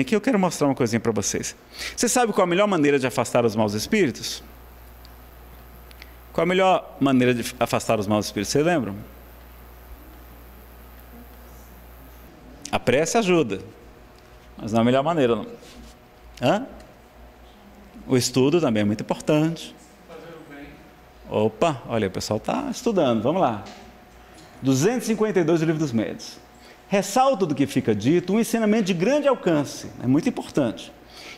Aqui eu quero mostrar uma coisinha para vocês. Você sabe qual a melhor maneira de afastar os maus espíritos? Qual a melhor maneira de afastar os maus espíritos? Você lembra? A prece ajuda, mas não é a melhor maneira, não. Hã? O estudo também é muito importante. Opa, olha, o pessoal está estudando, vamos lá. 252 do Livro dos Médiuns. Ressalto do que fica dito um ensinamento de grande alcance, é muito importante,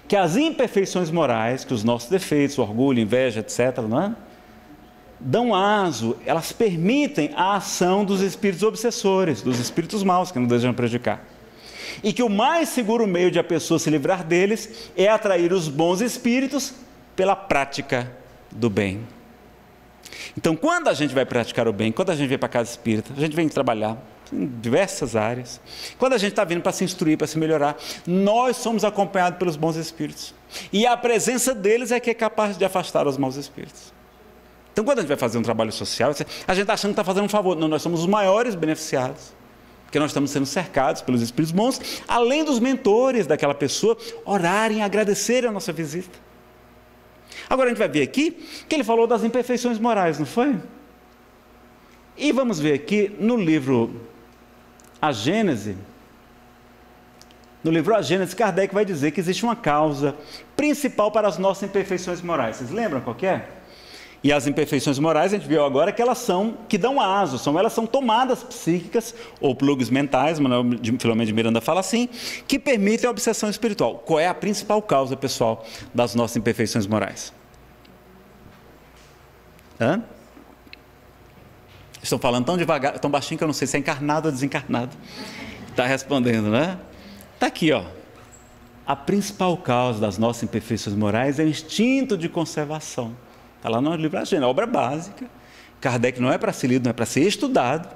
que as imperfeições morais, que os nossos defeitos, orgulho, inveja, etc., não é? Dão aso, elas permitem a ação dos espíritos obsessores, dos espíritos maus que não desejam prejudicar. E que o mais seguro meio de a pessoa se livrar deles é atrair os bons espíritos pela prática do bem. Então, quando a gente vai praticar o bem, quando a gente vem para a casa espírita, a gente vem trabalhar em diversas áreas, quando a gente está vindo para se instruir, para se melhorar, nós somos acompanhados pelos bons espíritos. E a presença deles é que é capaz de afastar os maus espíritos. Então, quando a gente vai fazer um trabalho social, a gente está achando que está fazendo um favor. Não, nós somos os maiores beneficiados, porque nós estamos sendo cercados pelos espíritos bons, além dos mentores daquela pessoa orarem, agradecerem a nossa visita. Agora a gente vai ver aqui que ele falou das imperfeições morais, não foi? E vamos ver aqui no livro A Gênese. No livro A Gênese, Kardec vai dizer que existe uma causa principal para as nossas imperfeições morais. Vocês lembram qual que é? E as imperfeições morais, a gente viu agora que elas são, que dão aso, elas são tomadas psíquicas, ou plugs mentais, Manuel Filomeno de Miranda fala assim, que permitem a obsessão espiritual. Qual é a principal causa, pessoal, das nossas imperfeições morais? Hã? Estão falando tão devagar, tão baixinho que eu não sei se é encarnado ou desencarnado. Está respondendo, né? Está aqui, ó. A principal causa das nossas imperfeições morais é o instinto de conservação. Está lá no livro A Gênese, obra básica. Kardec não é para ser lido, não é para ser estudado.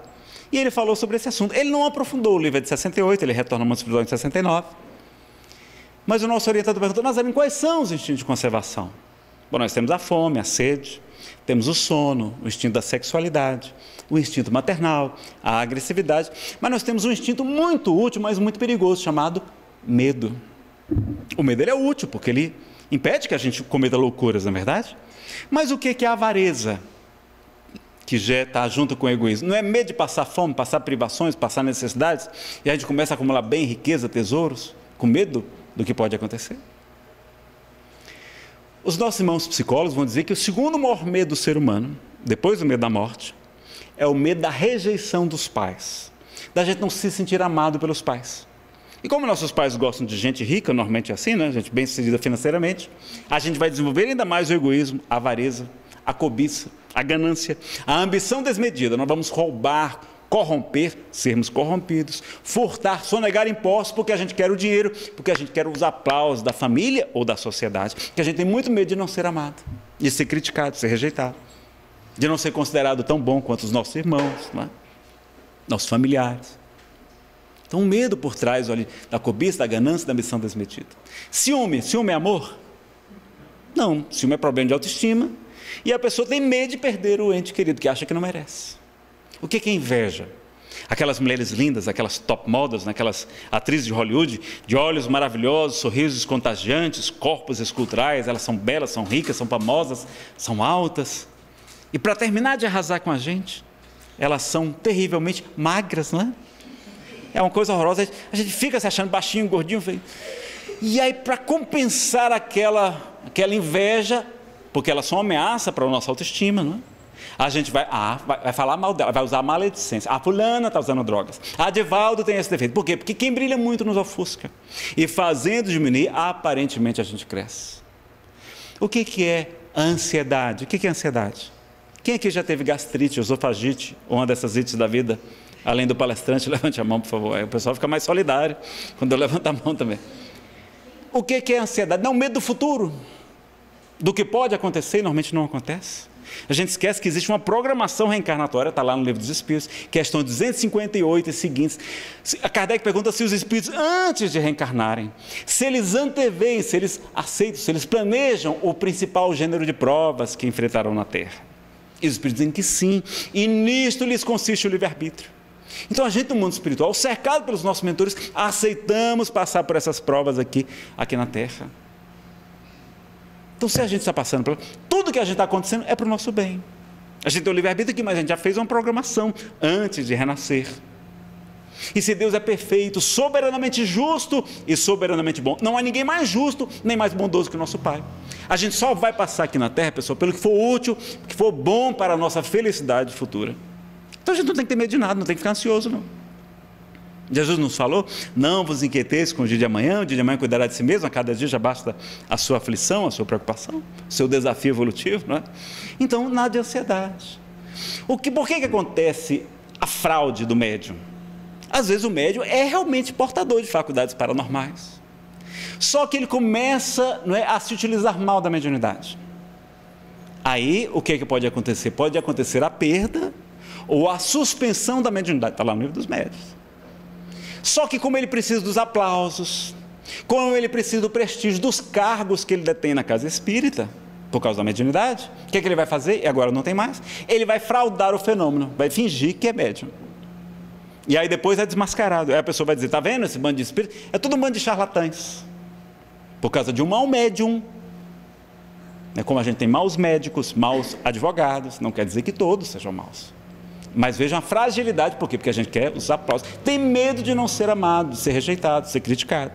E ele falou sobre esse assunto. Ele não aprofundou, o livro é de 68, ele retorna ao Mundo Espiritual em 69. Mas o nosso orientador perguntou, Nazareno, quais são os instintos de conservação? Bom, nós temos a fome, a sede, temos o sono, o instinto da sexualidade, o instinto maternal, a agressividade, mas nós temos um instinto muito útil, mas muito perigoso, chamado medo. O medo ele é útil, porque ele impede que a gente cometa loucuras, não é verdade? Mas o que é a avareza, que já está junto com o egoísmo? Não é medo de passar fome, passar privações, passar necessidades, e a gente começa a acumular bem, riqueza, tesouros, com medo do que pode acontecer? Os nossos irmãos psicólogos vão dizer que o segundo maior medo do ser humano, depois do medo da morte, é o medo da rejeição dos pais, da gente não se sentir amado pelos pais. E como nossos pais gostam de gente rica, normalmente é assim, né? Gente bem-sucedida financeiramente, a gente vai desenvolver ainda mais o egoísmo, a avareza, a cobiça, a ganância, a ambição desmedida. Nós vamos roubar, corromper, sermos corrompidos, furtar, sonegar impostos porque a gente quer o dinheiro, porque a gente quer os aplausos da família ou da sociedade, porque a gente tem muito medo de não ser amado, de ser criticado, de ser rejeitado, de não ser considerado tão bom quanto os nossos irmãos, não é? Nossos familiares. Então, o medo por trás, olha, da cobiça, da ganância, da ambição desmedida. Ciúme é amor? Não, ciúme é problema de autoestima, e a pessoa tem medo de perder o ente querido, que acha que não merece. O que é inveja? Aquelas mulheres lindas, aquelas top models, aquelas atrizes de Hollywood, de olhos maravilhosos, sorrisos contagiantes, corpos esculturais, elas são belas, são ricas, são famosas, são altas. E para terminar de arrasar com a gente, elas são terrivelmente magras, não é? É uma coisa horrorosa, a gente fica se achando baixinho, gordinho, feio. E aí, para compensar aquela inveja, porque elas são uma ameaça para a nossa autoestima, não é? A gente vai falar mal dela, vai usar maledicência. A fulana está usando drogas. A Divaldo tem esse defeito. Por quê? Porque quem brilha muito nos ofusca. E fazendo diminuir, aparentemente a gente cresce. O que é a ansiedade? O que é ansiedade? Quem aqui já teve gastrite, esofagite, ou uma dessas ites da vida? Além do palestrante, levante a mão, por favor. Aí o pessoal fica mais solidário quando eu levanto a mão também. O que é a ansiedade? Não, medo do futuro. Do que pode acontecer e normalmente não acontece. A gente esquece que existe uma programação reencarnatória, está lá no Livro dos Espíritos, questão 258 e seguintes. A Kardec pergunta se os espíritos, antes de reencarnarem, se eles anteveem, se eles aceitam, se eles planejam o principal gênero de provas que enfrentarão na Terra. E os espíritos dizem que sim, e nisto lhes consiste o livre-arbítrio. Então a gente no mundo espiritual, cercado pelos nossos mentores, aceitamos passar por essas provas aqui na Terra. Então se a gente está passando por tudo que a gente está acontecendo é para o nosso bem. A gente tem o livre-arbítrio aqui, mas a gente já fez uma programação antes de renascer. E se Deus é perfeito, soberanamente justo e soberanamente bom, não há ninguém mais justo nem mais bondoso que o nosso Pai. A gente só vai passar aqui na Terra, pessoal, pelo que for útil, que for bom para a nossa felicidade futura. Então a gente não tem que ter medo de nada, não tem que ficar ansioso, não. Jesus nos falou, não vos inquieteis com o dia de amanhã cuidará de si mesmo, a cada dia já basta a sua aflição, a sua preocupação, o seu desafio evolutivo, não é? Então, nada de ansiedade. Por que acontece a fraude do médium? Às vezes o médium é realmente portador de faculdades paranormais, só que ele começa, não é, a se utilizar mal da mediunidade. Aí, o que pode acontecer? Pode acontecer a perda ou a suspensão da mediunidade, está lá no livro dos médiuns. Só que como ele precisa dos aplausos, como ele precisa do prestígio, dos cargos que ele detém na casa espírita, por causa da mediunidade, o que ele vai fazer? E agora não tem mais. Ele vai fraudar o fenômeno, vai fingir que é médium. E aí depois é desmascarado. Aí a pessoa vai dizer, está vendo esse bando de espíritos? É tudo um bando de charlatães. Por causa de um mau médium. Como a gente tem maus médicos, maus advogados, não quer dizer que todos sejam maus. Mas vejam a fragilidade, por quê? Porque a gente quer os aplausos. Tem medo de não ser amado, de ser rejeitado, de ser criticado.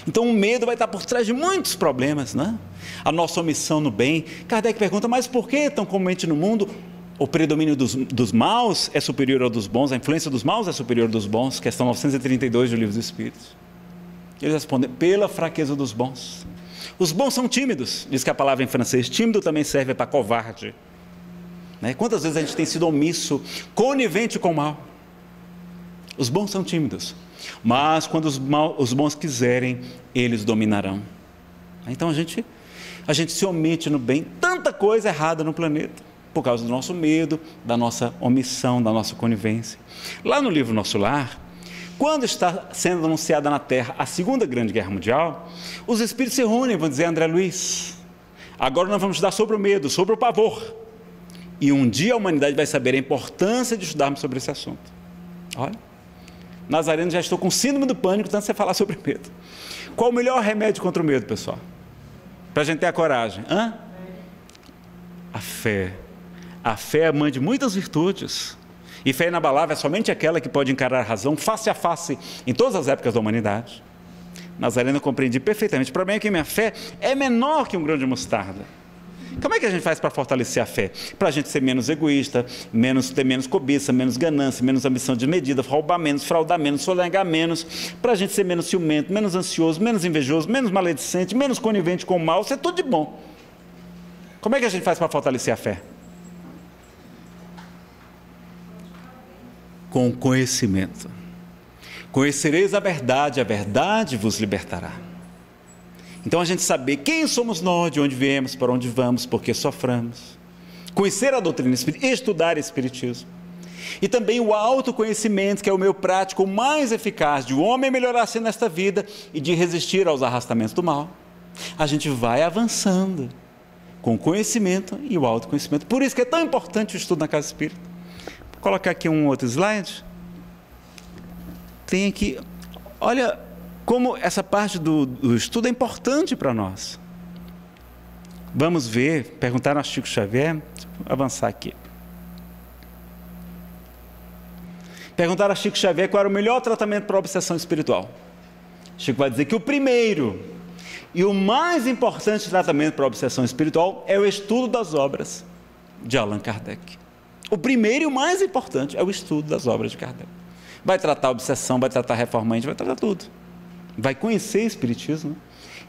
Então o medo vai estar por trás de muitos problemas, né? A nossa omissão no bem. Kardec pergunta, mas por que tão comumente no mundo o predomínio dos maus é superior ao dos bons, a influência dos maus é superior dos bons? Questão 932 do Livro dos Espíritos. Eles respondem, pela fraqueza dos bons. Os bons são tímidos, diz que a palavra em francês, tímido também serve para covarde. Quantas vezes a gente tem sido omisso, conivente com o mal? Os bons são tímidos, mas quando os bons quiserem, eles dominarão. Então a gente se omite no bem, tanta coisa errada no planeta, por causa do nosso medo, da nossa omissão, da nossa conivência. Lá no livro Nosso Lar, quando está sendo anunciada na Terra a Segunda Grande Guerra Mundial, os espíritos se reúnem e vão dizer, André Luiz, agora nós vamos estudar sobre o medo, sobre o pavor. E um dia a humanidade vai saber a importância de estudarmos sobre esse assunto. Olha, Nazareno, já estou com síndrome do pânico, tanto você falar sobre medo. Qual o melhor remédio contra o medo, pessoal? Para a gente ter a coragem. A fé. A fé é a mãe de muitas virtudes. E fé inabalável é somente aquela que pode encarar a razão face a face em todas as épocas da humanidade. Nazareno, eu compreendi perfeitamente. O problema é que minha fé é menor que um grão de mostarda. Como é que a gente faz para fortalecer a fé? Para a gente ser menos egoísta, ter menos cobiça, menos ganância, menos ambição desmedida, roubar menos, fraudar menos, sonegar menos, para a gente ser menos ciumento, menos ansioso, menos invejoso, menos maledicente, menos conivente com o mal, isso é tudo de bom. Como é que a gente faz para fortalecer a fé? Com conhecimento. Conhecereis a verdade vos libertará. Então a gente saber quem somos nós, de onde viemos, para onde vamos, por que sofremos. Conhecer a doutrina espírita, estudar espiritismo. E também o autoconhecimento, que é o meio prático mais eficaz de o homem melhorar-se nesta vida e de resistir aos arrastamentos do mal. A gente vai avançando com o conhecimento e o autoconhecimento. Por isso que é tão importante o estudo na casa espírita. Vou colocar aqui um outro slide. Tem aqui, olha como essa parte do estudo é importante para nós. Vamos ver, perguntaram a Chico Xavier, vou avançar aqui. Perguntaram a Chico Xavier qual era o melhor tratamento para a obsessão espiritual. Chico vai dizer que o primeiro e o mais importante tratamento para a obsessão espiritual é o estudo das obras de Allan Kardec. O primeiro e o mais importante é o estudo das obras de Kardec. Vai tratar a obsessão, vai tratar a reforma íntima, vai tratar tudo. Vai conhecer o espiritismo. Né?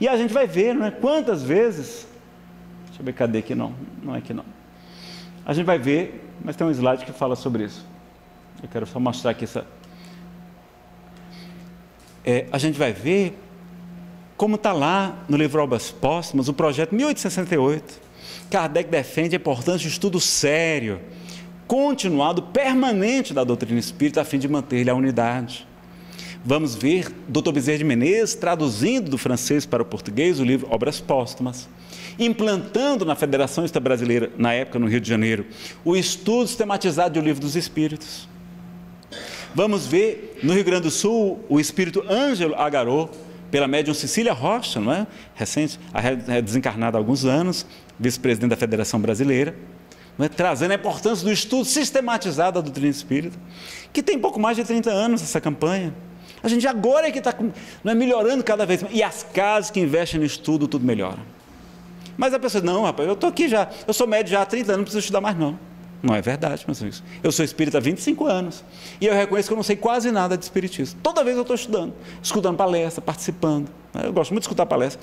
E a gente vai ver, não é? Quantas vezes... Deixa eu ver, cadê aqui? Não é aqui não. A gente vai ver, mas tem um slide que fala sobre isso. Eu quero só mostrar aqui essa... a gente vai ver como está lá no livro Obras Póstumas, o projeto 1868. Kardec defende a importância de estudo sério, continuado, permanente da doutrina espírita, a fim de manter-lhe a unidade. Vamos ver Dr. Bezerra de Menezes traduzindo do francês para o português o livro Obras Póstumas, implantando na Federação Espírita Brasileira, na época no Rio de Janeiro, o estudo sistematizado do Livro dos Espíritos. Vamos ver no Rio Grande do Sul o espírito Ângelo Agarô, pela médium Cecília Rocha, não é? Recente, desencarnada há alguns anos, vice-presidente da Federação Brasileira, não é? Trazendo a importância do estudo sistematizado da doutrina espírita, que tem pouco mais de 30 anos essa campanha. A gente agora é que está melhorando cada vez mais. E as casas que investem no estudo, tudo melhora. Mas a pessoa, não, rapaz, eu estou aqui já, eu sou médium já há 30 anos, não preciso estudar mais não. Não é verdade, meus amigos. Eu sou espírita há 25 anos. E eu reconheço que eu não sei quase nada de espiritismo. Toda vez eu estou estudando, escutando palestra, participando. Eu gosto muito de escutar palestra.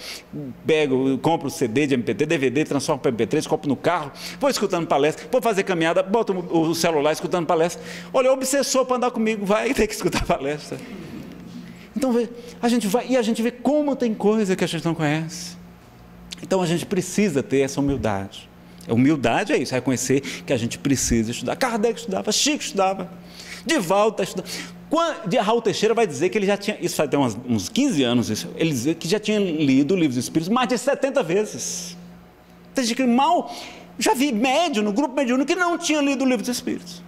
Pego, compro CD de MPT, DVD, transformo para MP3, compro no carro, vou escutando palestra, vou fazer caminhada, boto o celular escutando palestra. Olha, o obsessor para andar comigo vai ter que escutar palestra. Então, a gente vê como tem coisa que a gente não conhece. Então, a gente precisa ter essa humildade. Humildade é isso, reconhecer que a gente precisa estudar. Kardec estudava, Chico estudava, Divaldo está estudando. De Raul Teixeira vai dizer que ele já tinha, isso vai ter uns 15 anos, ele dizia que já tinha lido o Livro dos Espíritos mais de 70 vezes. Tem gente que já vi médium, no grupo mediúnico, que não tinha lido o Livro dos Espíritos.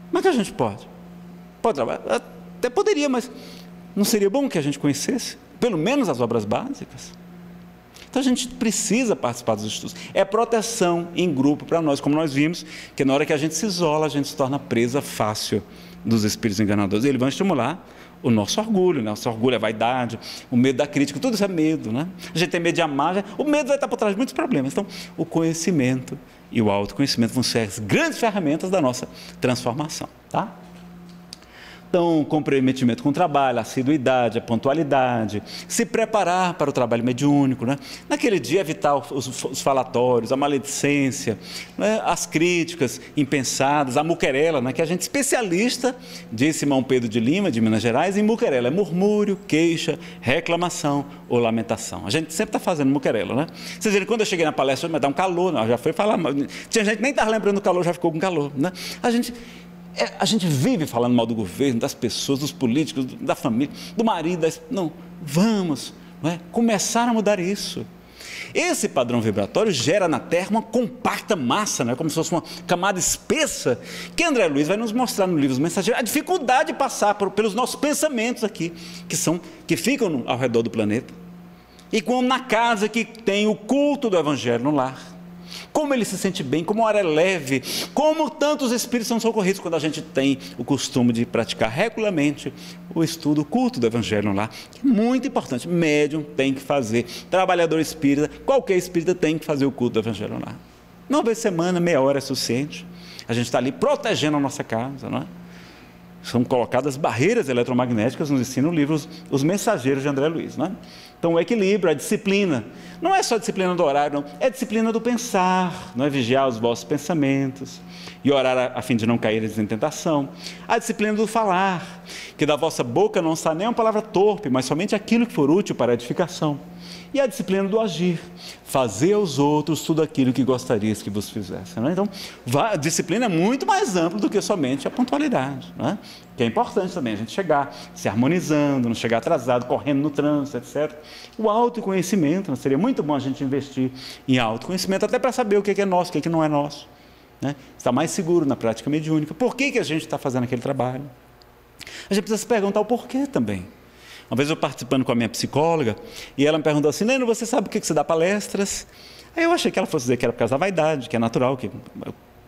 Como é que a gente pode? Pode trabalhar? Até poderia, mas não seria bom que a gente conhecesse, pelo menos as obras básicas? Então a gente precisa participar dos estudos. É proteção em grupo para nós, como nós vimos, que na hora que a gente se isola, a gente se torna presa fácil dos espíritos enganadores. Eles vão estimular o nosso orgulho, né? O nosso orgulho, a vaidade, o medo da crítica, tudo isso é medo, né? A gente tem medo de amar, o medo vai estar por trás de muitos problemas. Então, o conhecimento e o autoconhecimento vão ser as grandes ferramentas da nossa transformação, tá? Então, comprometimento com o trabalho, a assiduidade, a pontualidade, se preparar para o trabalho mediúnico, né? Naquele dia evitar os falatórios, a maledicência, né? As críticas impensadas, a muquerela, né? Que a gente é especialista, disse Simão Pedro de Lima, de Minas Gerais, em muquerela, é murmúrio, queixa, reclamação ou lamentação. A gente sempre está fazendo muquerela, né? Vocês viram, quando eu cheguei na palestra, me dá um calor, não, já foi falar, tinha gente que nem estava lembrando do calor, já ficou com calor, né? A gente vive falando mal do governo, das pessoas, dos políticos, da família, do marido. Não, vamos começar a mudar isso. Esse padrão vibratório gera na Terra uma compacta massa, como se fosse uma camada espessa, que André Luiz vai nos mostrar no livro Os Mensageiros, a dificuldade de passar pelos nossos pensamentos aqui, que ficam ao redor do planeta. E como na casa que tem o culto do Evangelho no lar, como ele se sente bem, como a hora é leve, como tantos espíritos são socorridos quando a gente tem o costume de praticar regularmente o estudo, o culto do Evangelho lá, que é muito importante. Médium tem que fazer, trabalhador espírita, qualquer espírita tem que fazer o culto do Evangelho lá. Uma vez por semana, meia hora é suficiente. A gente está ali protegendo a nossa casa, não é? São colocadas barreiras eletromagnéticas, nos ensina o livro Os Mensageiros de André Luiz, não é? Então, o equilíbrio, a disciplina, não é só a disciplina do horário, não, é a disciplina do pensar, não é vigiar os vossos pensamentos e orar a fim de não caíres em tentação. A disciplina do falar, que da vossa boca não sai nem uma palavra torpe, mas somente aquilo que for útil para a edificação. E a disciplina do agir, fazer aos outros tudo aquilo que gostarias que vos fizessem. Não é? Então, a disciplina é muito mais ampla do que somente a pontualidade, não é? Que é importante também a gente chegar se harmonizando, não chegar atrasado, correndo no trânsito, etc. O autoconhecimento, seria muito bom a gente investir em autoconhecimento, até para saber o que é nosso, o que não é nosso, né? Está mais seguro na prática mediúnica. Por que a gente está fazendo aquele trabalho? A gente precisa se perguntar o porquê também. Uma vez eu participando com a minha psicóloga, e ela me perguntou assim: Neno, você sabe por que você dá palestras? Aí eu achei que ela fosse dizer que era por causa da vaidade, que é natural, que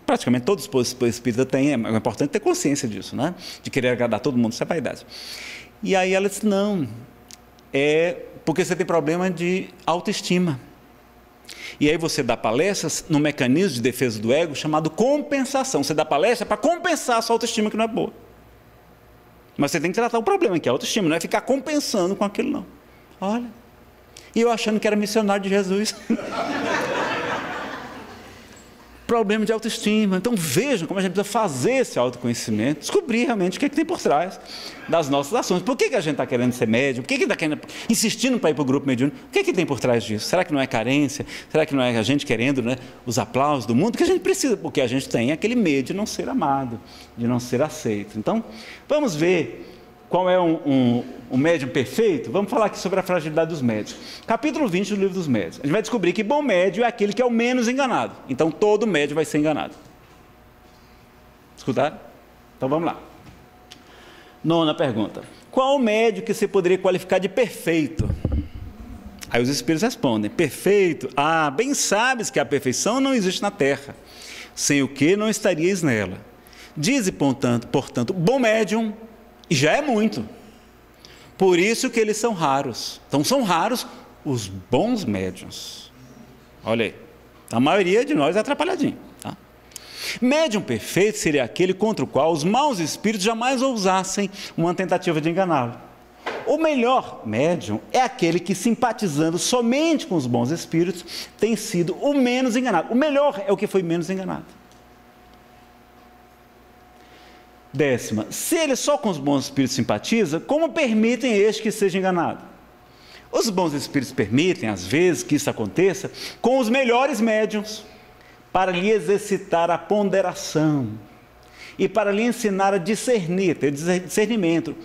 praticamente todos os espíritas têm, é importante ter consciência disso, né? De querer agradar todo mundo, isso é vaidade. E aí ela disse: não, é porque você tem problema de autoestima. E aí você dá palestras no mecanismo de defesa do ego chamado compensação. Você dá palestra para compensar a sua autoestima que não é boa. Mas você tem que tratar o problema, que é a autoestima, não é ficar compensando com aquilo, não. Olha, e eu achando que era missionário de Jesus. Problema de autoestima. Então vejam como a gente precisa fazer esse autoconhecimento, descobrir realmente o que tem por trás das nossas ações. Por que a gente está querendo ser médium? Por que está insistindo para ir para o grupo mediúnico? O que tem por trás disso? Será que não é carência? Será que não é a gente querendo, né, os aplausos do mundo? Que a gente precisa, porque a gente tem aquele medo de não ser amado, de não ser aceito. Então, vamos ver qual é um médium perfeito. Vamos falar aqui sobre a fragilidade dos médios. Capítulo 20 do livro dos médios. A gente vai descobrir que bom médio é aquele que é o menos enganado. Então, todo médio vai ser enganado. Escutaram? Então, vamos lá. Nona pergunta: qual o médium que você poderia qualificar de perfeito? Aí os espíritos respondem: perfeito? Ah, bem sabes que a perfeição não existe na terra, sem o que não estariais nela. Dize, portanto, bom médium, e já é muito. Por isso que eles são raros. Então são raros os bons médiuns. Olha aí, a maioria de nós é atrapalhadinho. Tá? Médium perfeito seria aquele contra o qual os maus espíritos jamais ousassem uma tentativa de enganá-lo. O melhor médium é aquele que, simpatizando somente com os bons espíritos, tem sido o menos enganado. O melhor é o que foi menos enganado. 10ª, se ele só com os bons espíritos simpatiza, como permitem este que seja enganado? Os bons espíritos permitem, às vezes, que isso aconteça com os melhores médiuns, para lhe exercitar a ponderação e para lhe ensinar a discernir, ter discernimento,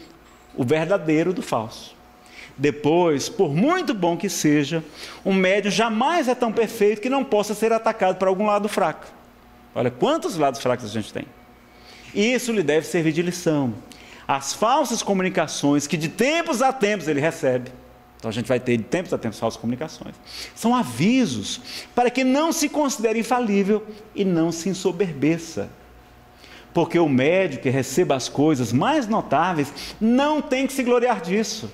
o verdadeiro do falso. Depois, por muito bom que seja, um médium jamais é tão perfeito que não possa ser atacado por algum lado fraco. Olha quantos lados fracos a gente tem. Isso lhe deve servir de lição. As falsas comunicações que de tempos a tempos ele recebe, então a gente vai ter de tempos a tempos falsas comunicações, são avisos para que não se considere infalível e não se ensoberbeça. Porque o médium que receba as coisas mais notáveis não tem que se gloriar disso.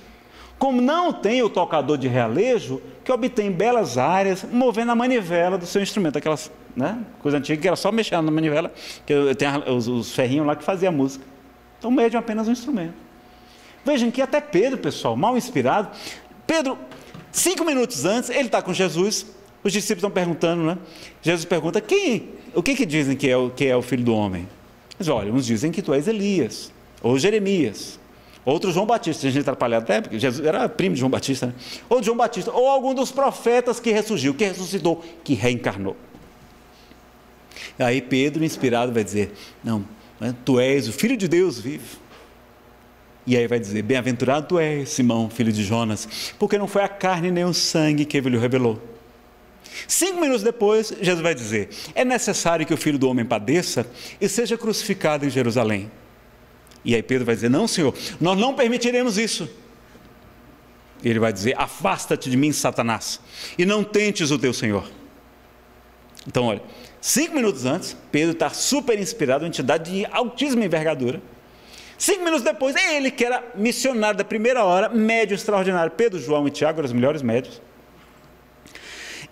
Como não tem o tocador de realejo que obtém belas áreas movendo a manivela do seu instrumento, aquelas, né, coisa antiga que era só mexer na manivela, que tem os ferrinhos lá que fazia a música. Então o médium é apenas um instrumento. Vejam que até Pedro, pessoal, mal inspirado, Pedro, 5 minutos antes, ele está com Jesus, os discípulos estão perguntando, né? Jesus pergunta: o que dizem que é o Filho do Homem? Mas olha, uns dizem que tu és Elias, ou Jeremias, outro João Batista, a gente atrapalhado até, porque Jesus era primo de João Batista, né? Ou João Batista, ou algum dos profetas que ressurgiu, que ressuscitou, que reencarnou. Aí Pedro, inspirado, vai dizer: não, tu és o Filho de Deus vivo. E aí vai dizer: bem-aventurado tu és, Simão, filho de Jonas, porque não foi a carne nem o sangue que ele revelou. 5 minutos depois, Jesus vai dizer: é necessário que o Filho do Homem padeça e seja crucificado em Jerusalém. E aí Pedro vai dizer: não, Senhor, nós não permitiremos isso. E ele vai dizer: afasta-te de mim, Satanás, e não tentes o teu Senhor. Então, olha, 5 minutos antes, Pedro está super inspirado, uma entidade de altíssima envergadura. 5 minutos depois, é ele que era missionário da primeira hora, médium extraordinário. Pedro, João e Tiago eram os melhores médios.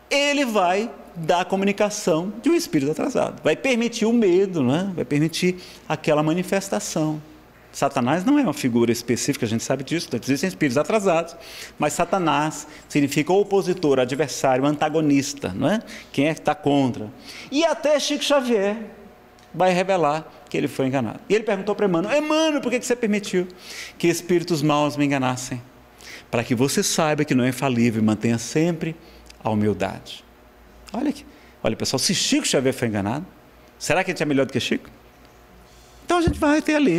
Ele vai dar a comunicação de um espírito atrasado. Vai permitir o medo, né? Vai permitir aquela manifestação. Satanás não é uma figura específica, a gente sabe disso, existem espíritos atrasados, mas Satanás significa opositor, adversário, antagonista, não é? Quem é que está contra. E até Chico Xavier vai revelar que ele foi enganado. E ele perguntou para Emmanuel: Emmanuel, por que você permitiu que espíritos maus me enganassem? Para que você saiba que não é infalível e mantenha sempre a humildade. Olha pessoal, se Chico Xavier foi enganado, será que a gente é melhor do que Chico? Então a gente vai ter ali,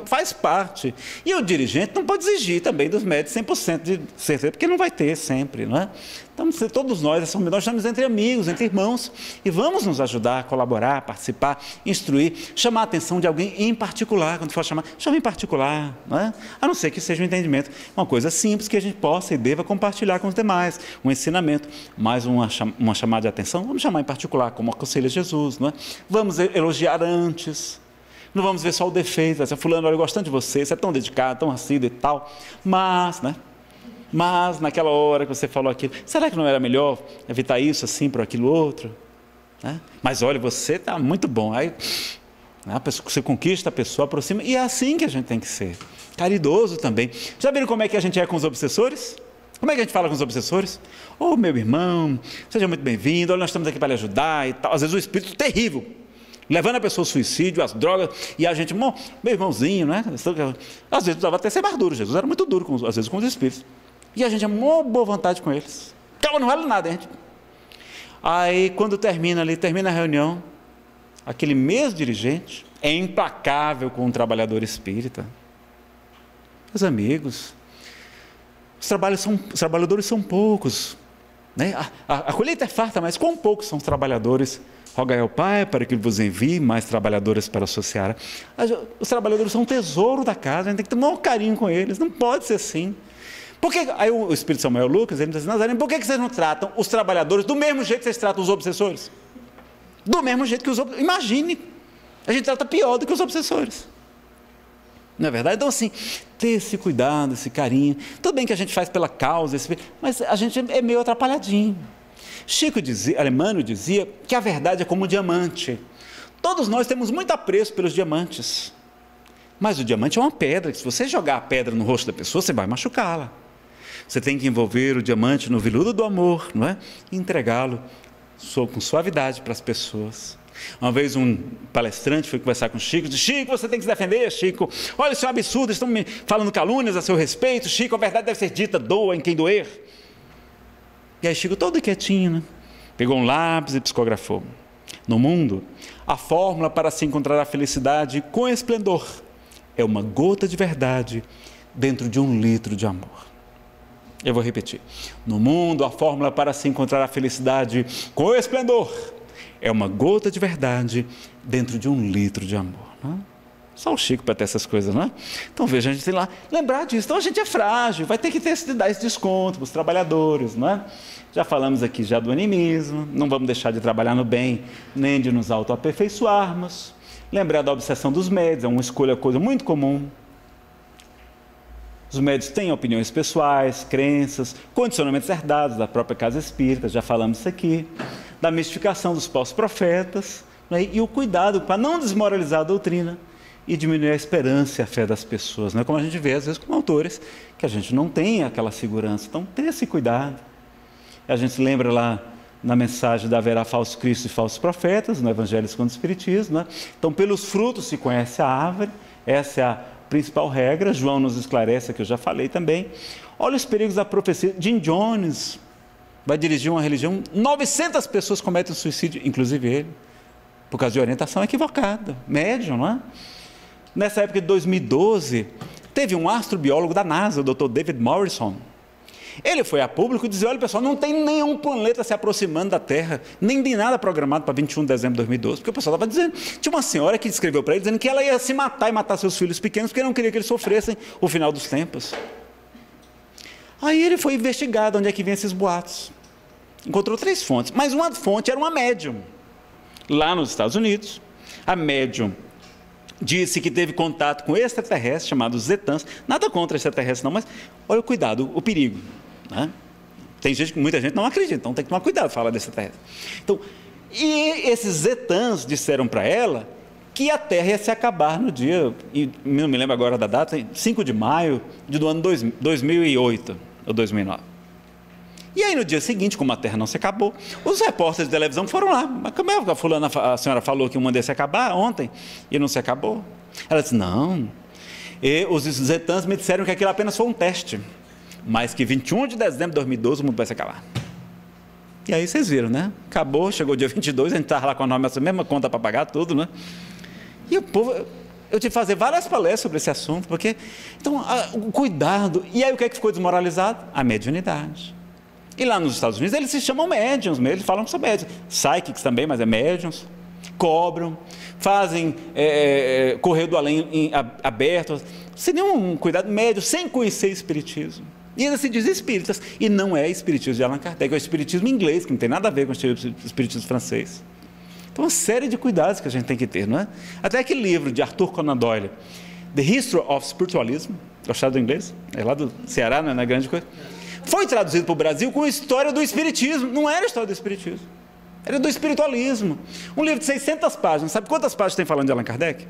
faz parte. E o dirigente não pode exigir também dos médicos 100% de certeza, porque não vai ter sempre, não é? Então todos nós estamos entre amigos, entre irmãos, e vamos nos ajudar, colaborar, participar, instruir, chamar a atenção de alguém em particular. Quando for chamar, chame em particular, não é? A não ser que seja um entendimento, uma coisa simples que a gente possa e deva compartilhar com os demais, um ensinamento, mais uma chamada de atenção, vamos chamar em particular, como aconselha Jesus, não é? Vamos elogiar antes. Não vamos ver só o defeito, vai dizer: fulano, olha, eu gosto tanto de você, você é tão dedicado, tão assíduo e tal, mas naquela hora que você falou aquilo, será que não era melhor evitar isso assim por aquilo outro? Né? Mas olha, você está muito bom. Aí você conquista a pessoa, aproxima, e é assim que a gente tem que ser, caridoso também. Já viram como é que a gente é com os obsessores? Como é que a gente fala com os obsessores? Ô, meu irmão, seja muito bem-vindo, olha, nós estamos aqui para lhe ajudar e tal. Às vezes o espírito terrível, levando a pessoa ao suicídio, às drogas, e a gente, meu irmãozinho, né? Às vezes precisava até ser mais duro. Jesus era muito duro, às vezes, com os espíritos. E a gente é uma boa vontade com eles. Calma, não vale nada, gente. Aí, quando termina a reunião, aquele mesmo dirigente é implacável com um trabalhador espírita. Meus amigos, os trabalhadores são poucos. Né? A colheita é farta, mas quão poucos são os trabalhadores? Rogai ao Pai para que Ele vos envie mais trabalhadores para a sua seara. Os trabalhadores são um tesouro da casa, a gente tem que ter um maior carinho com eles, não pode ser assim. Aí o Espírito Samuel Lucas, ele diz assim, Nazareno, por que vocês não tratam os trabalhadores do mesmo jeito que vocês tratam os obsessores? Do mesmo jeito que os obsessores. Imagine, a gente trata pior do que os obsessores. Não é verdade? Então, assim, ter esse cuidado, esse carinho. Tudo bem que a gente faz pela causa, mas a gente é meio atrapalhadinho. Alemânio dizia que a verdade é como um diamante. Todos nós temos muito apreço pelos diamantes. Mas o diamante é uma pedra, que se você jogar a pedra no rosto da pessoa, você vai machucá-la. Você tem que envolver o diamante no veludo do amor, não é? E entregá-lo com suavidade para as pessoas. Uma vez um palestrante foi conversar com o Chico, disse, Chico, você tem que se defender, Chico. Olha, isso é um absurdo, estão me falando calúnias a seu respeito. Chico, a verdade deve ser dita, doa em quem doer. E aí Chico, todo quietinho, né? Pegou um lápis e psicografou. No mundo, a fórmula para se encontrar a felicidade com esplendor é uma gota de verdade dentro de 1 litro de amor. Eu vou repetir. No mundo, a fórmula para se encontrar a felicidade com esplendor é uma gota de verdade dentro de 1 litro de amor. Não é? Só o Chico para ter essas coisas, não é? Então veja, a gente tem lá, lembrar disso. Então a gente é frágil, vai ter que dar esse desconto para os trabalhadores, não é? Já falamos aqui já do animismo, não vamos deixar de trabalhar no bem, nem de nos autoaperfeiçoarmos. Lembrar da obsessão dos médios, é uma coisa muito comum. Os médios têm opiniões pessoais, crenças, condicionamentos herdados da própria casa espírita, já falamos isso aqui, da mistificação dos falsos profetas, né? E o cuidado para não desmoralizar a doutrina e diminuir a esperança e a fé das pessoas, né? Como a gente vê às vezes com autores, que a gente não tem aquela segurança, então tenha esse cuidado. A gente se lembra lá na mensagem da haverá falsos cristos e falsos profetas, no Evangelho segundo o Espiritismo, né? Então pelos frutos se conhece a árvore, essa é a principal regra, João nos esclarece, que eu já falei também. Olha os perigos da profecia. Jim Jones vai dirigir uma religião, 900 pessoas cometem suicídio, inclusive ele, por causa de orientação equivocada, médium, não é? Nessa época de 2012, teve um astrobiólogo da NASA, o Dr. David Morrison. Ele foi a público e disse, olha pessoal, não tem nenhum planeta se aproximando da Terra, nem de nada programado para 21 de dezembro de 2012, porque o pessoal estava dizendo, tinha uma senhora que escreveu para ele, dizendo que ela ia se matar e matar seus filhos pequenos, porque não queria que eles sofressem o final dos tempos. Aí ele foi investigado onde é que vinha esses boatos. Encontrou 3 fontes, mas uma fonte era uma médium, lá nos Estados Unidos. A médium disse que teve contato com extraterrestres chamados Zetãs, nada contra extraterrestres não, mas olha o cuidado, o perigo, né? Tem gente, muita gente não acredita, então tem que tomar cuidado falar de extraterrestre. Então, e esses Zetãs disseram para ela que a Terra ia se acabar no dia, e não me lembro agora da data, 5 de maio do ano 2008 ou 2009. E aí no dia seguinte, como a Terra não se acabou, os repórteres de televisão foram lá. Mas como é que a senhora falou que o mundo ia se acabar ontem e não se acabou? Ela disse, não. E os Zetãs me disseram que aquilo apenas foi um teste, mas que 21 de dezembro de 2012 o mundo vai se acabar. E aí vocês viram, né? Acabou, chegou o dia 22, a gente estava lá com a nossa mesma conta para pagar tudo, né? E o povo... Eu tive que fazer várias palestras sobre esse assunto, porque... Então, o cuidado... E aí o que é que ficou desmoralizado? A mediunidade. E lá nos Estados Unidos eles se chamam médiums, eles falam que são médiums, psychics também, mas é médiums, cobram, fazem correr do além aberto, sem nenhum cuidado, médio, sem conhecer espiritismo. E ainda se diz espíritas, e não é espiritismo de Allan Kardec, é o espiritismo inglês, que não tem nada a ver com o espiritismo francês. Então, uma série de cuidados que a gente tem que ter, não é? Até aquele livro de Arthur Conan Doyle, The History of Spiritualism, gostado do inglês? É lá do Ceará, não é grande coisa. Foi traduzido para o Brasil com a história do espiritismo. Não era a história do espiritismo, era do espiritualismo. Um livro de 600 páginas. Sabe quantas páginas tem falando de Allan Kardec?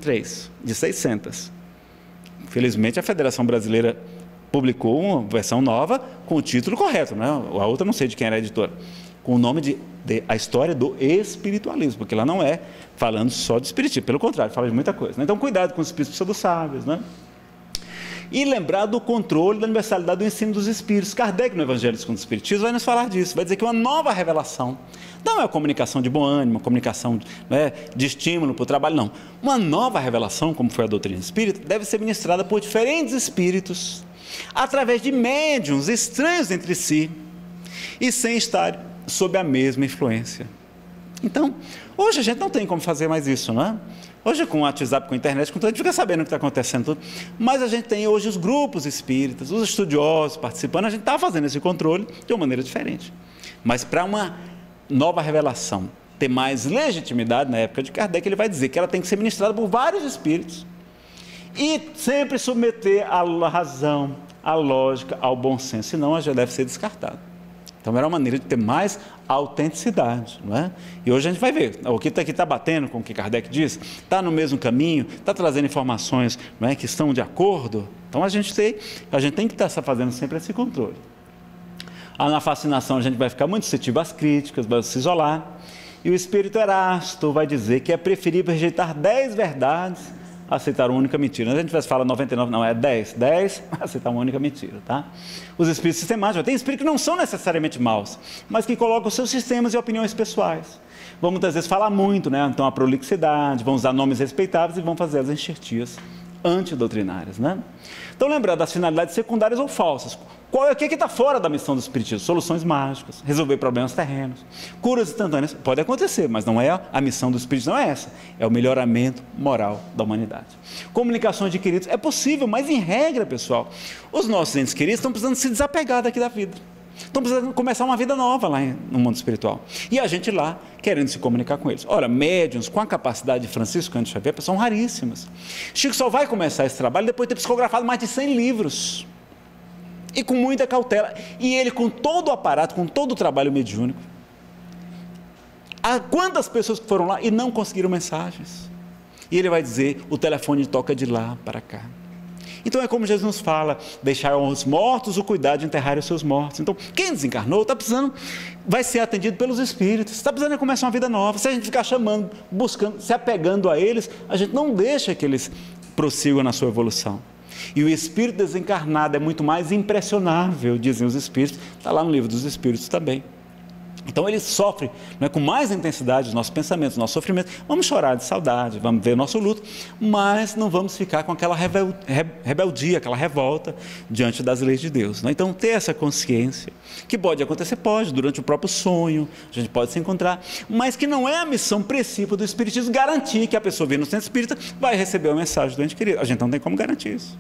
3, de 600. Infelizmente a Federação Brasileira publicou uma versão nova com o título correto, né? A outra não sei de quem era a editora, com o nome de A História do Espiritualismo, porque lá não é falando só de espiritismo, pelo contrário, fala de muita coisa, né? Então cuidado com os espíritos pseudo-sábios, né? E lembrar do controle da universalidade do ensino dos espíritos. Kardec, no Evangelho segundo o Espiritismo, vai nos falar disso. Vai dizer que uma nova revelação não é a comunicação de bom ânimo, uma comunicação de estímulo para o trabalho, não. Uma nova revelação, como foi a doutrina espírita, deve ser ministrada por diferentes espíritos, através de médiuns estranhos entre si, e sem estar sob a mesma influência. Então, hoje a gente não tem como fazer mais isso, não é? Hoje com o WhatsApp, com a internet, com tudo, a gente fica sabendo o que está acontecendo, tudo. Mas a gente tem hoje os grupos espíritas, os estudiosos participando, a gente está fazendo esse controle de uma maneira diferente. Mas para uma nova revelação ter mais legitimidade, na época de Kardec, ele vai dizer que ela tem que ser ministrada por vários espíritos. E sempre submeter à razão, à lógica, ao bom senso, senão ela já deve ser descartada. Então era uma maneira de ter mais autenticidade, não é? E hoje a gente vai ver, o que está batendo com o que Kardec diz, está no mesmo caminho, está trazendo informações, não é, que estão de acordo. Então a gente tem que estar fazendo sempre esse controle. Na fascinação a gente vai ficar muito suscetível às críticas, vai se isolar. E o espírito Erasto vai dizer que é preferível rejeitar 10 verdades a aceitar uma única mentira. A gente fala 99, não, é 10 a aceitar uma única mentira, tá? Os espíritos sistemáticos, tem espíritos que não são necessariamente maus, mas que colocam os seus sistemas e opiniões pessoais. Vão muitas vezes falar muito, né? Então a prolixidade, vão usar nomes respeitáveis e vão fazer as enxertias antidoutrinárias, né? Então lembrar das finalidades secundárias ou falsas. O que está fora da missão do espiritismo? Soluções mágicas, resolver problemas terrenos, curas instantâneas, pode acontecer, mas não é a missão do espiritismo, não é essa, é o melhoramento moral da humanidade. Comunicações de queridos, é possível, mas em regra, pessoal, os nossos entes queridos estão precisando se desapegar daqui da vida, estão precisando começar uma vida nova lá no mundo espiritual, e a gente lá querendo se comunicar com eles. Ora, médiuns com a capacidade de Francisco Cândido Xavier são raríssimas. Chico só vai começar esse trabalho depois de ter psicografado mais de 100 livros, e com muita cautela, e ele com todo o aparato, com todo o trabalho mediúnico. Há quantas pessoas que foram lá e não conseguiram mensagens? E ele vai dizer, o telefone toca de lá para cá. Então é como Jesus nos fala, deixar aos mortos o cuidado de enterrar os seus mortos. Então quem desencarnou está precisando, vai ser atendido pelos espíritos, está precisando começar uma vida nova. Se a gente ficar chamando, buscando, se apegando a eles, a gente não deixa que eles prossigam na sua evolução. E o espírito desencarnado é muito mais impressionável, dizem os espíritos, está lá no livro dos espíritos também. Então ele sofre, não é, com mais intensidade os nossos pensamentos, o nosso sofrimento. Vamos chorar de saudade, vamos ver o nosso luto, mas não vamos ficar com aquela rebeldia, aquela revolta diante das leis de Deus, não é? Então ter essa consciência, que pode acontecer, pode, durante o próprio sonho, a gente pode se encontrar, mas que não é a missão princípio do espiritismo garantir que a pessoa vindo no centro espírita vai receber a mensagem do ente querido. A gente não tem como garantir isso.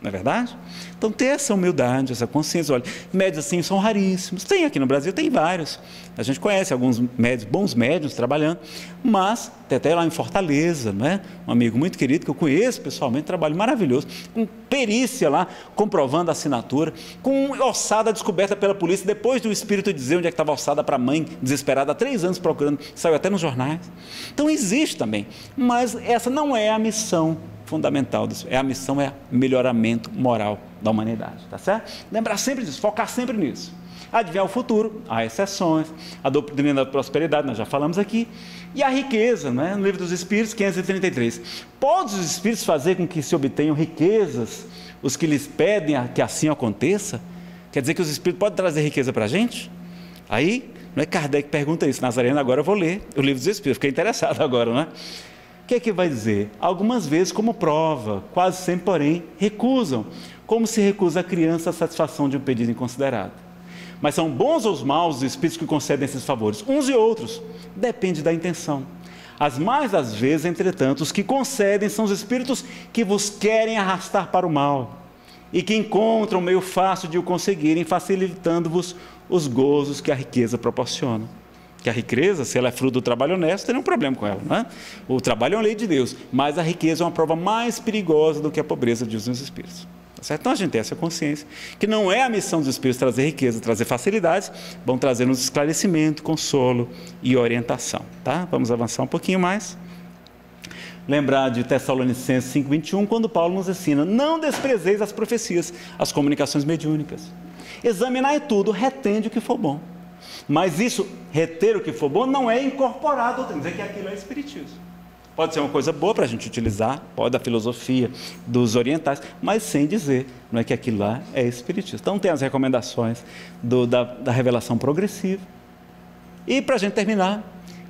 Não é verdade? Então ter essa humildade, essa consciência. Olha, médios assim são raríssimos, tem aqui no Brasil, tem vários, a gente conhece alguns médios, bons médios trabalhando, mas tem até lá em Fortaleza, não é? Um amigo muito querido que eu conheço pessoalmente, trabalho maravilhoso, com perícia lá, comprovando a assinatura, com ossada descoberta pela polícia, depois do espírito dizer onde é que estava a ossada para a mãe, desesperada, há 3 anos procurando, saiu até nos jornais. Então existe também, mas essa não é a missão fundamental disso. A missão é melhoramento moral da humanidade, tá certo? Lembrar sempre disso, focar sempre nisso. Adivinhar o futuro, há exceções, a doutrina da prosperidade, nós já falamos aqui, e a riqueza, né? No livro dos Espíritos, 533. Pode os Espíritos fazer com que se obtenham riquezas, os que lhes pedem que assim aconteça? Quer dizer que os Espíritos podem trazer riqueza para a gente? Aí, não é, Kardec pergunta isso, Nazareno, agora eu vou ler o livro dos Espíritos, fiquei interessado agora, não é? O que é que vai dizer? Algumas vezes como prova, quase sempre, porém, recusam, como se recusa a criança a satisfação de um pedido inconsiderado. Mas são bons ou maus os espíritos que concedem esses favores? Uns e outros, depende da intenção. As mais das vezes, entretanto, os que concedem são os espíritos que vos querem arrastar para o mal e que encontram meio fácil de o conseguirem, facilitando-vos os gozos que a riqueza proporciona. Que a riqueza, se ela é fruto do trabalho honesto, tem um problema com ela, não é? O trabalho é uma lei de Deus, mas a riqueza é uma prova mais perigosa do que a pobreza, dizem os espíritos. Tá certo? Então a gente tem essa consciência, que não é a missão dos espíritos trazer riqueza, trazer facilidades, vão trazer-nos esclarecimento, consolo e orientação. Tá? Vamos avançar um pouquinho mais. Lembrar de Tessalonicenses 5:21, quando Paulo nos ensina, não desprezeis as profecias, as comunicações mediúnicas. Examinai tudo, retende o que for bom. Mas isso, reter o que for bom, não é incorporar a doutrina, dizer que aquilo é espiritismo. Pode ser uma coisa boa para a gente utilizar, pode da filosofia dos orientais, mas sem dizer, não é que aquilo lá é espiritismo. Então tem as recomendações da revelação progressiva. E para a gente terminar,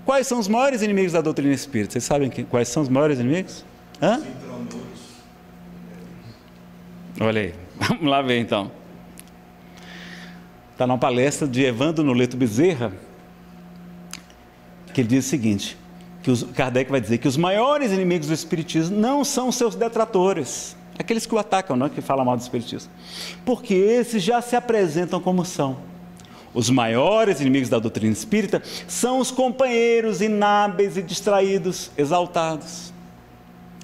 quais são os maiores inimigos da doutrina espírita? Vocês sabem quais são os maiores inimigos? Hã? Olha aí, vamos lá ver então. Está numa palestra de Evandro Noleto Bezerra, que ele diz o seguinte, que Kardec vai dizer que os maiores inimigos do Espiritismo não são seus detratores, aqueles que o atacam, não, que falam mal do Espiritismo, porque esses já se apresentam como são. Os maiores inimigos da doutrina espírita são os companheiros inábeis e distraídos, exaltados.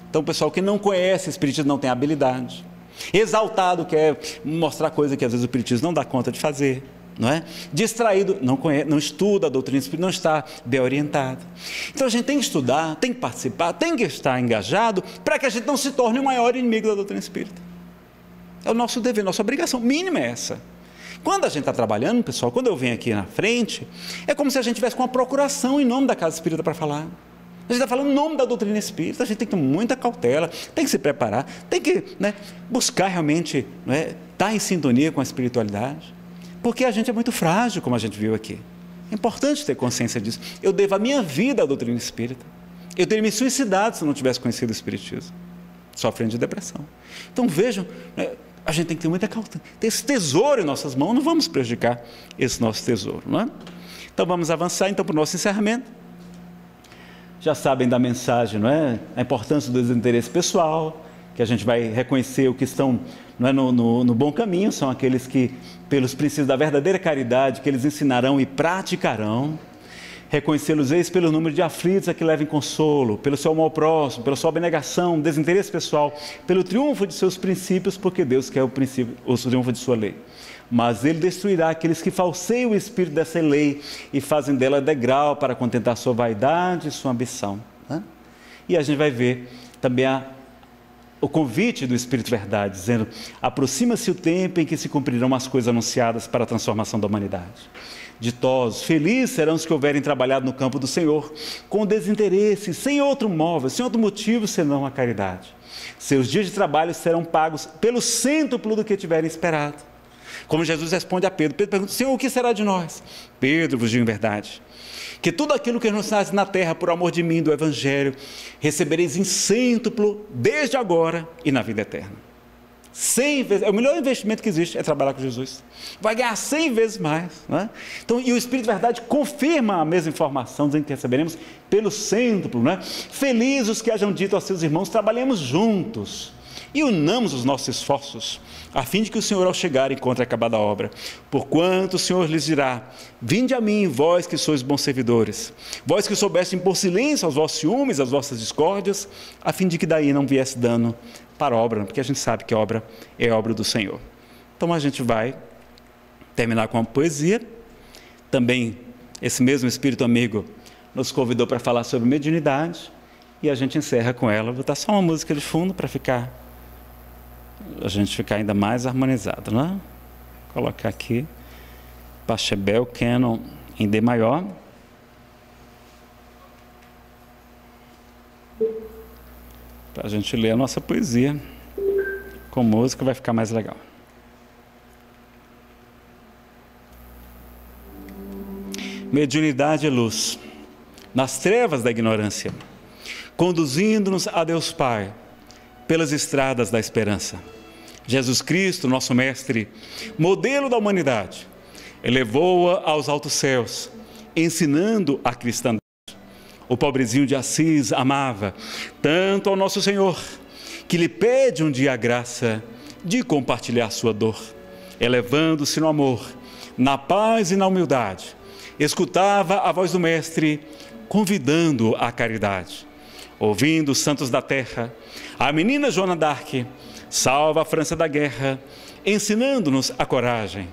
Então, o pessoal que não conhece o Espiritismo não tem habilidade. Exaltado quer mostrar coisa que às vezes o Espiritismo não dá conta de fazer, não é? Distraído, não conhece, não estuda a doutrina espírita, não está bem orientado. Então a gente tem que estudar, tem que participar, tem que estar engajado para que a gente não se torne o maior inimigo da doutrina espírita. É o nosso dever, nossa obrigação mínima é essa. Quando a gente está trabalhando, pessoal, quando eu venho aqui na frente, é como se a gente tivesse com uma procuração em nome da Casa Espírita para falar. A gente está falando em nome da doutrina espírita, a gente tem que ter muita cautela, tem que se preparar, tem que, né, buscar realmente, estar em sintonia com a espiritualidade, porque a gente é muito frágil, como a gente viu aqui. É importante ter consciência disso. Eu devo a minha vida à doutrina espírita. Eu teria me suicidado se não tivesse conhecido o Espiritismo, sofrendo de depressão. Então vejam, a gente tem que ter muita cautela, ter esse tesouro em nossas mãos, não vamos prejudicar esse nosso tesouro, não é? Então vamos avançar então para o nosso encerramento. Já sabem da mensagem, não é? A importância do desinteresse pessoal, que a gente vai reconhecer o que estão, não é, no bom caminho, são aqueles que, pelos princípios da verdadeira caridade, que eles ensinarão e praticarão. Reconhecê-los eis pelo número de aflitos a que levem consolo, pelo seu amor próximo, pela sua abnegação, desinteresse pessoal, pelo triunfo de seus princípios, porque Deus quer o triunfo de sua lei. Mas ele destruirá aqueles que falseiam o espírito dessa lei e fazem dela degrau para contentar sua vaidade e sua ambição. Né? E a gente vai ver também o convite do Espírito Verdade, dizendo: aproxima-se o tempo em que se cumprirão as coisas anunciadas para a transformação da humanidade. Ditosos, felizes serão os que houverem trabalhado no campo do Senhor, com desinteresse, sem outro móvel, sem outro motivo senão a caridade. Seus dias de trabalho serão pagos pelo cêntuplo do que tiverem esperado. Como Jesus responde a Pedro, Pedro pergunta: Senhor, o que será de nós? Pedro vos digo em verdade, que tudo aquilo que nos nasce na terra por amor de mim, do Evangelho, recebereis em cêntuplo desde agora e na vida eterna. 100 vezes, o melhor investimento que existe é trabalhar com Jesus. Vai ganhar 100 vezes mais. Não é? Então, e o Espírito de Verdade confirma a mesma informação, dizendo que receberemos pelo cêntuplo. Não é? Felizes os que hajam dito aos seus irmãos: trabalhemos juntos e unamos os nossos esforços, a fim de que o Senhor, ao chegar, encontre acabada a obra. Porquanto o Senhor lhes dirá: vinde a mim, vós que sois bons servidores, vós que soubestes impor silêncio aos vossos ciúmes, às vossas discórdias, a fim de que daí não viesse dano para a obra, porque a gente sabe que a obra é obra do Senhor. Então a gente vai terminar com uma poesia. Também esse mesmo Espírito amigo nos convidou para falar sobre mediunidade, e a gente encerra com ela. Vou botar só uma música de fundo para a gente ficar ainda mais harmonizado, né? Vou colocar aqui Pachelbel Canon em D maior. Para a gente ler a nossa poesia com música, vai ficar mais legal. Mediunidade é luz nas trevas da ignorância, conduzindo-nos a Deus Pai pelas estradas da esperança. Jesus Cristo, nosso Mestre, modelo da humanidade, elevou-a aos altos céus, ensinando a cristandade. O pobrezinho de Assis amava tanto ao nosso Senhor, que lhe pede um dia a graça de compartilhar sua dor. Elevando-se no amor, na paz e na humildade, escutava a voz do Mestre, convidando-o à caridade. Ouvindo os santos da terra, a menina Joana d'Arc salva a França da guerra, ensinando-nos a coragem.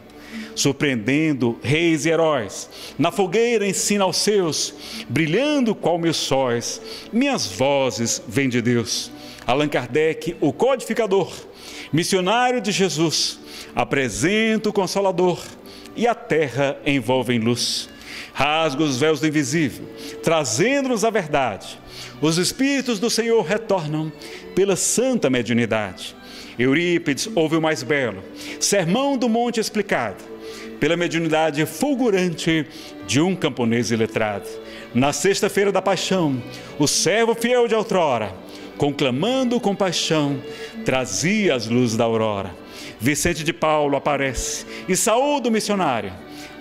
Surpreendendo reis e heróis, na fogueira ensina aos seus, brilhando qual meus sóis, minhas vozes vêm de Deus. Allan Kardec, o codificador, missionário de Jesus, apresenta o Consolador, e a terra envolve em luz. Rasga os véus do invisível, trazendo-nos a verdade. Os Espíritos do Senhor retornam pela santa mediunidade. Eurípides ouve o mais belo sermão do monte explicado, pela mediunidade fulgurante de um camponês iletrado. Na sexta-feira da paixão, o servo fiel de outrora, conclamando compaixão, trazia as luzes da aurora. Vicente de Paulo aparece e saúda o missionário.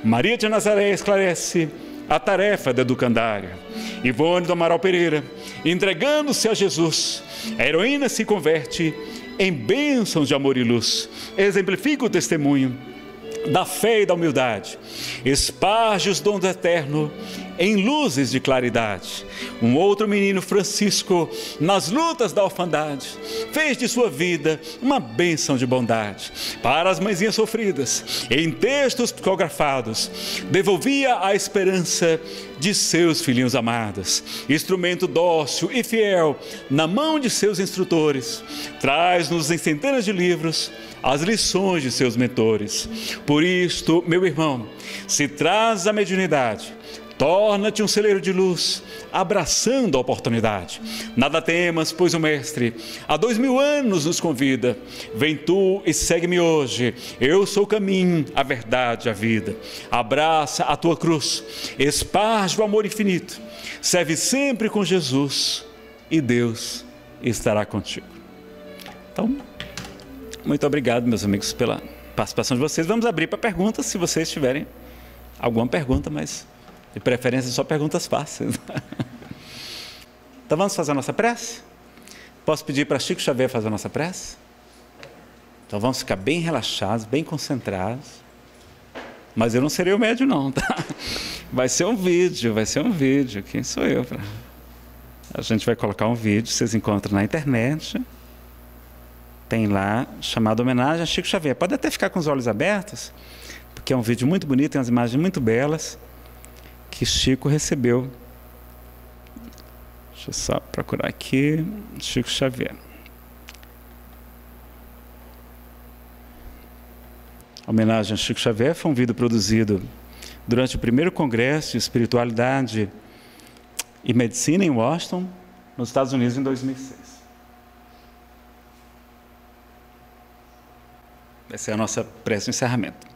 Maria de Nazaré esclarece a tarefa da educandária. Ivone do Amaral Pereira, entregando-se a Jesus, a heroína se converte em bênçãos de amor e luz. Exemplifica o testemunho da fé e da humildade. Esparge os dons do eterno em luzes de claridade. Um outro menino, Francisco, nas lutas da orfandade, fez de sua vida uma bênção de bondade. Para as mãezinhas sofridas, em textos psicografados, devolvia a esperança de seus filhinhos amados. Instrumento dócil e fiel na mão de seus instrutores, traz-nos em centenas de livros as lições de seus mentores. Por isto, meu irmão, se traz a mediunidade, torna-te um celeiro de luz, abraçando a oportunidade. Nada temas, pois o Mestre há 2000 anos nos convida. Vem tu e segue-me hoje. Eu sou o caminho, a verdade, a vida. Abraça a tua cruz, esparge o amor infinito. Serve sempre com Jesus e Deus estará contigo. Então, muito obrigado, meus amigos, pela participação de vocês. Vamos abrir para perguntas, se vocês tiverem alguma pergunta, mas de preferência só perguntas fáceis. Então vamos fazer a nossa prece? Posso pedir para Chico Xavier fazer a nossa prece? Então vamos ficar bem relaxados, bem concentrados. Mas eu não serei o médium não, tá? Vai ser um vídeo. Quem sou eu? A gente vai colocar um vídeo, vocês encontram na internet. Tem lá, chamado Homenagem a Chico Xavier. Pode até ficar com os olhos abertos, porque é um vídeo muito bonito, tem umas imagens muito belas que Chico recebeu. Deixa eu só procurar aqui, Chico Xavier. A Homenagem a Chico Xavier foi um vídeo produzido durante o primeiro Congresso de Espiritualidade e Medicina em Washington, nos Estados Unidos, em 2006. Vai ser a nossa prece de encerramento.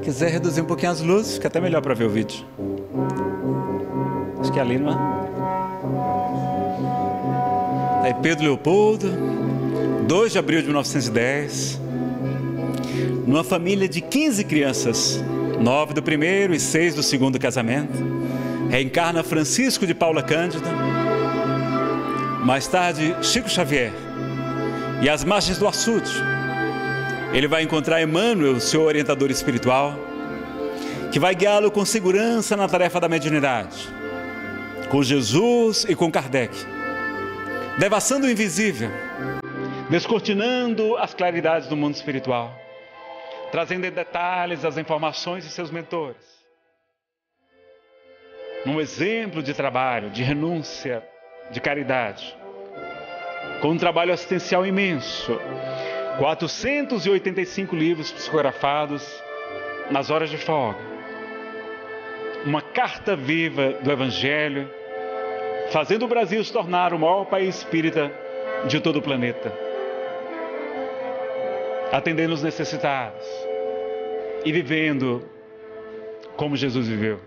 Quiser reduzir um pouquinho as luzes, fica até melhor para ver o vídeo. Acho que é ali, não é? Aí Pedro Leopoldo, 2 de abril de 1910, numa família de 15 crianças, 9 do primeiro e 6 do segundo casamento, reencarna Francisco de Paula Cândida, mais tarde Chico Xavier, e às margens do açude, ele vai encontrar Emmanuel, seu orientador espiritual, que vai guiá-lo com segurança na tarefa da mediunidade, com Jesus e com Kardec, devassando o invisível, descortinando as claridades do mundo espiritual, trazendo em detalhes as informações de seus mentores. Um exemplo de trabalho, de renúncia, de caridade, com um trabalho assistencial imenso, 485 livros psicografados nas horas de folga, uma carta viva do Evangelho, fazendo o Brasil se tornar o maior país espírita de todo o planeta, atendendo os necessitados e vivendo como Jesus viveu.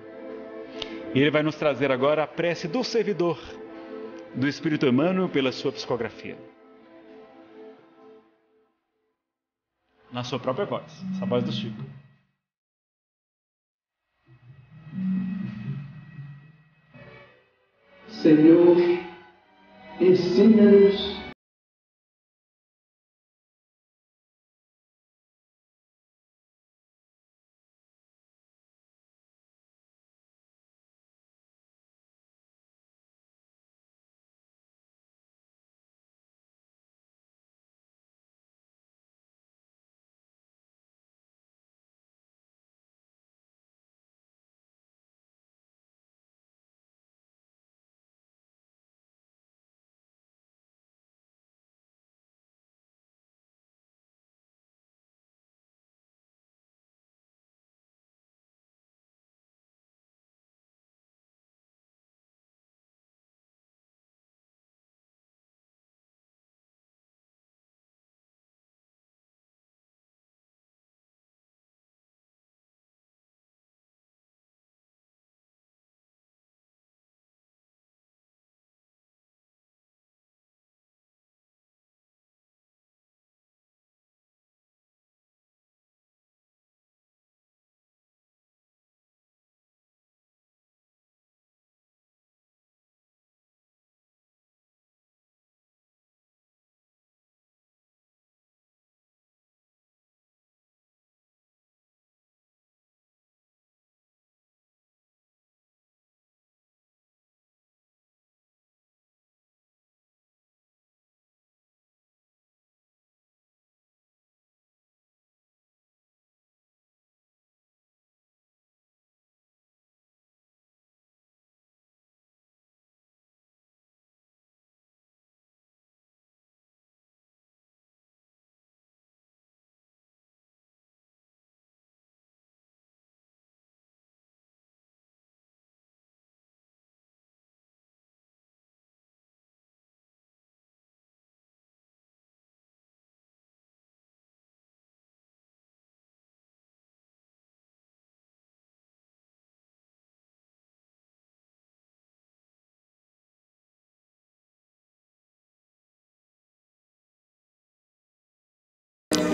E ele vai nos trazer agora a prece do servidor do Espírito Emmanuel pela sua psicografia. Na sua própria voz, essa voz do Chico. Senhor, ensina-nos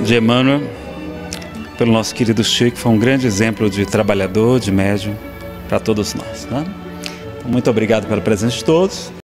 de Emmanuel, pelo nosso querido Chico, foi um grande exemplo de trabalhador, de médium, para todos nós, né? Então, muito obrigado pela presença de todos.